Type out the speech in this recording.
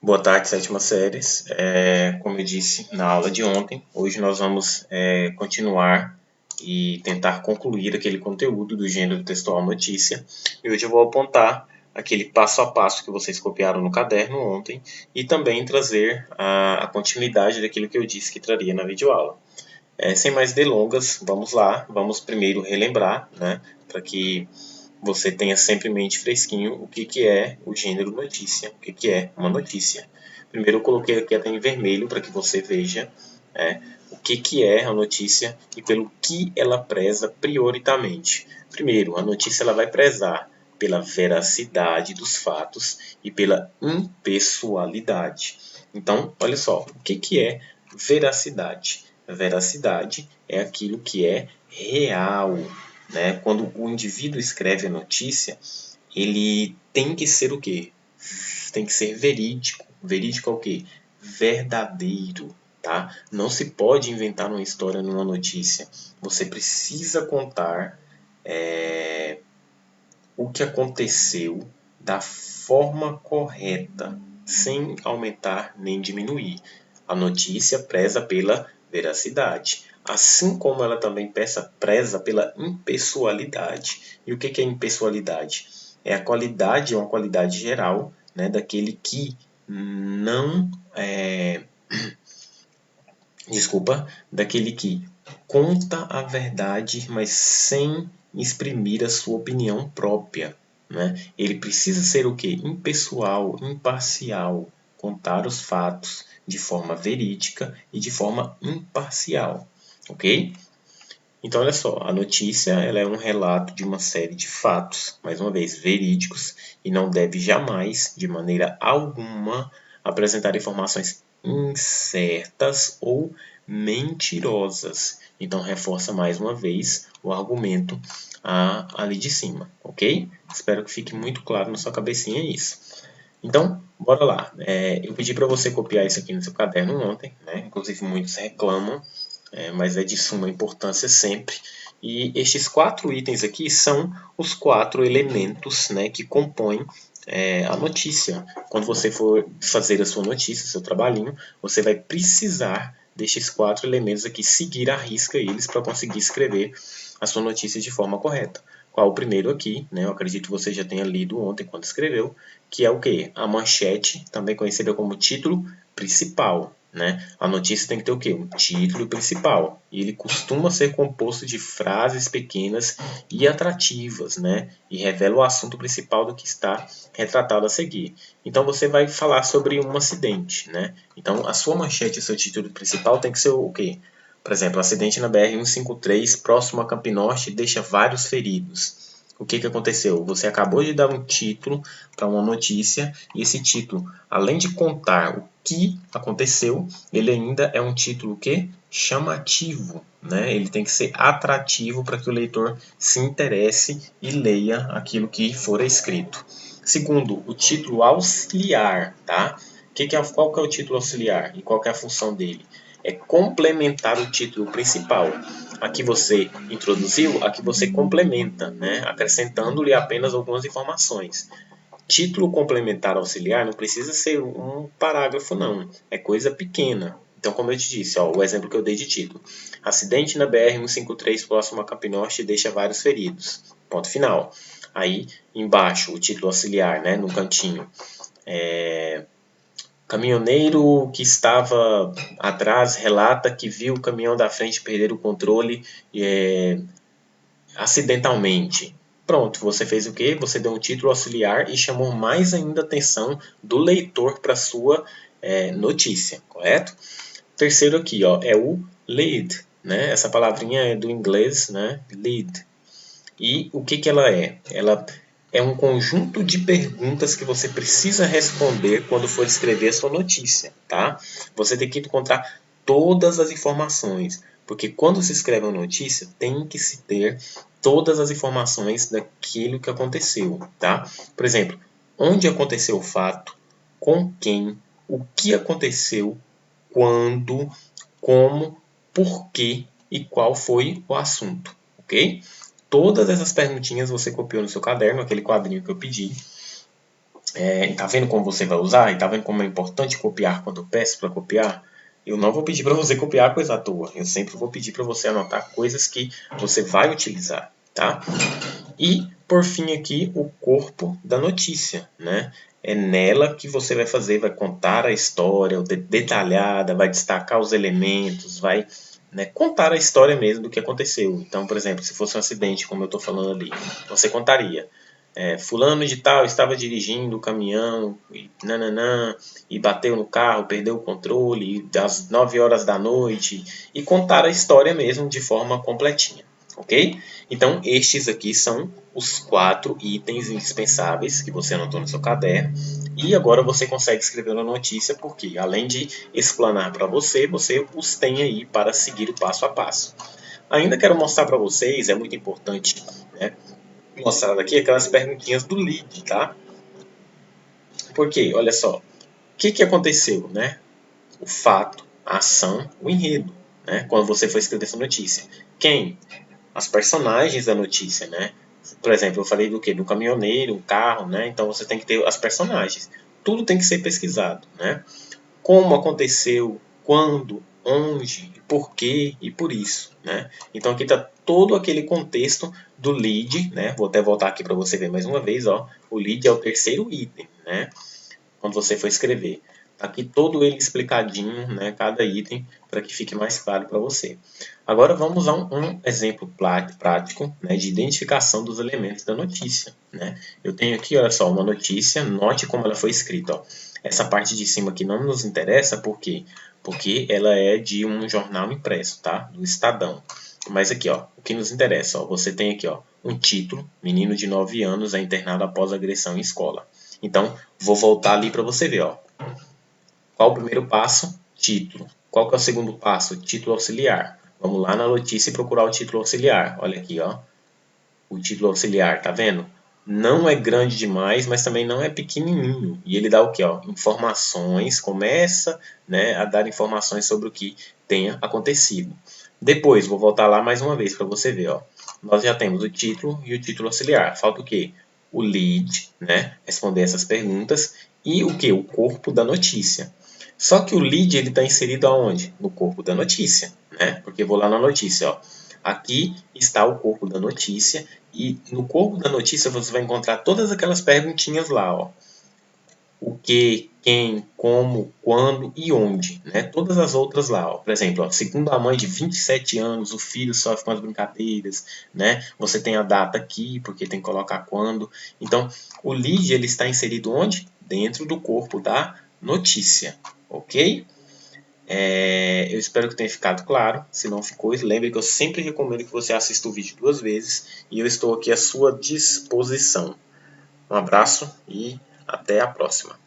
Boa tarde, sétima séries. Como eu disse na aula de ontem, hoje nós vamos continuar e tentar concluir aquele conteúdo do gênero textual notícia. E hoje eu vou apontar aquele passo a passo que vocês copiaram no caderno ontem e também trazer a continuidade daquilo que eu disse que traria na videoaula. Sem mais delongas, vamos lá. Vamos primeiro relembrar, né, para que você tenha sempre em mente fresquinho o que é o gênero notícia, o que é uma notícia. Primeiro eu coloquei aqui até em vermelho para que você veja o que é a notícia e pelo que ela preza prioritariamente. Primeiro, a notícia ela vai prezar pela veracidade dos fatos e pela impessoalidade. Então, olha só, o que é veracidade? Veracidade é aquilo que é real, né? Quando o indivíduo escreve a notícia, ele tem que ser o quê? Tem que ser verídico. Verídico é o quê? Verdadeiro, tá? Não se pode inventar uma história numa notícia. Você precisa contar o que aconteceu da forma correta, sem aumentar nem diminuir. A notícia preza pela veracidade, assim como ela também preza pela impessoalidade. E o que é impessoalidade? É a qualidade, é uma qualidade geral, né, daquele que não daquele que conta a verdade, mas sem exprimir a sua opinião própria, né? Ele precisa ser o quê? Impessoal, imparcial, contar os fatos de forma verídica e de forma imparcial, ok? Então, olha só, a notícia ela é um relato de uma série de fatos, mais uma vez, verídicos, e não deve jamais, de maneira alguma, apresentar informações incertas ou mentirosas. Então, reforça mais uma vez o argumento ali de cima, ok? Espero que fique muito claro na sua cabecinha isso. Então, bora lá. Eu pedi para você copiar isso aqui no seu caderno ontem, né? Inclusive muitos reclamam, mas é de suma importância sempre. E estes 4 itens aqui são os 4 elementos, né, que compõem a notícia. Quando você for fazer a sua notícia, seu trabalhinho, você vai precisar destes 4 elementos aqui, seguir à risca eles para conseguir escrever a sua notícia de forma correta. Qual o primeiro aqui, né? Eu acredito que você já tenha lido ontem quando escreveu, que é o quê? A manchete, também conhecida como título principal, né? A notícia tem que ter o quê? Um título principal. E ele costuma ser composto de frases pequenas e atrativas, né? E revela o assunto principal do que está retratado a seguir. Então você vai falar sobre um acidente, né? Então a sua manchete, o seu título principal tem que ser o quê? Por exemplo, acidente na BR-153 próximo a Campinorte deixa vários feridos. O que aconteceu? Você acabou de dar um título para uma notícia e esse título, além de contar o que aconteceu, ele ainda é um título que chamativo, né? Ele tem que ser atrativo para que o leitor se interesse e leia aquilo que for escrito. Segundo, o título auxiliar, tá? Qual que é o título auxiliar e qual que é a função dele? É complementar o título principal. Aqui você introduziu, aqui você complementa, né? Acrescentando-lhe apenas algumas informações. Título complementar auxiliar não precisa ser um parágrafo, não. É coisa pequena. Então, como eu te disse, ó, o exemplo que eu dei de título. Acidente na BR-153 próximo a Campinorte deixa vários feridos. Ponto final. Aí, embaixo, o título auxiliar, né, no cantinho. Caminhoneiro que estava atrás relata que viu o caminhão da frente perder o controle acidentalmente. Pronto, você fez o quê? Você deu um título auxiliar e chamou mais ainda a atenção do leitor para sua notícia, correto? Terceiro aqui, ó, é o lead, né? Essa palavrinha é do inglês, né? Lead. E o que ela é? Ela é um conjunto de perguntas que você precisa responder quando for escrever a sua notícia, tá? Você tem que encontrar todas as informações, porque quando se escreve uma notícia, tem que se ter todas as informações daquilo que aconteceu, tá? Por exemplo, onde aconteceu o fato, com quem, o que aconteceu, quando, como, por quê e qual foi o assunto, ok? Todas essas perguntinhas você copiou no seu caderno, aquele quadrinho que eu pedi. Tá vendo como você vai usar? E tá vendo como é importante copiar quando eu peço para copiar? Eu não vou pedir para você copiar coisa à toa. Eu sempre vou pedir para você anotar coisas que você vai utilizar, tá? E, por fim, aqui, o corpo da notícia, né? É nela que você vai fazer, vai contar a história detalhada, vai destacar os elementos, vai, né, contar a história mesmo do que aconteceu. Então, por exemplo, se fosse um acidente, como eu estou falando ali, você contaria. Fulano de tal estava dirigindo o caminhão e, nananã, e bateu no carro, perdeu o controle, às 9 horas da noite, e contar a história mesmo de forma completinha, ok? Então, estes aqui são os 4 itens indispensáveis que você anotou no seu caderno. E agora você consegue escrever uma notícia, porque além de explanar para você, você os tem aí para seguir o passo a passo. Ainda quero mostrar para vocês, é muito importante, né, mostrar aqui aquelas perguntinhas do lead, tá? Porque, olha só, o que aconteceu, né? O fato, a ação, o enredo, né? Quando você for escrever essa notícia. Quem? As personagens da notícia, né? Por exemplo, eu falei do quê? Do caminhoneiro, o carro, né? Então você tem que ter as personagens. Tudo tem que ser pesquisado, né? Como aconteceu, quando, onde, por quê e por isso, né? Então aqui está todo aquele contexto do lead, né? Vou até voltar aqui para você ver mais uma vez, ó. O lead é o terceiro item, né? Quando você for escrever. Aqui todo ele explicadinho, né, cada item, para que fique mais claro para você. Agora vamos a um exemplo prático, né, de identificação dos elementos da notícia. Né? Eu tenho aqui, olha só, uma notícia, note como ela foi escrita. Ó. Essa parte de cima aqui não nos interessa, por quê? Porque ela é de um jornal impresso, tá? Do Estadão. Mas aqui, ó, o que nos interessa, ó, você tem aqui, ó, um título, menino de 9 anos é internado após agressão em escola. Então, vou voltar ali para você ver, ó. Qual o primeiro passo? Título. Qual que é o segundo passo? Título auxiliar. Vamos lá na notícia e procurar o título auxiliar. Olha aqui, ó. O título auxiliar, tá vendo? Não é grande demais, mas também não é pequenininho. E ele dá o que, ó? Informações, começa, né, a dar informações sobre o que tenha acontecido. Depois, vou voltar lá mais uma vez para você ver, ó. Nós já temos o título e o título auxiliar. Falta o quê? O lead, né? Responder essas perguntas. E o que? O corpo da notícia. Só que o lead ele está inserido aonde? No corpo da notícia, né? Porque eu vou lá na notícia, ó. Aqui está o corpo da notícia e no corpo da notícia você vai encontrar todas aquelas perguntinhas lá, ó. O que, quem, como, quando e onde, né? Todas as outras lá, ó. Por exemplo, ó, segundo a mãe de 27 anos, o filho sofre com as brincadeiras, né? Você tem a data aqui, porque tem que colocar quando. Então, o lead ele está inserido onde? Dentro do corpo da notícia, ok? Eu espero que tenha ficado claro. Se não ficou, lembre que eu sempre recomendo que você assista o vídeo 2 vezes e eu estou aqui à sua disposição. Um abraço e até a próxima.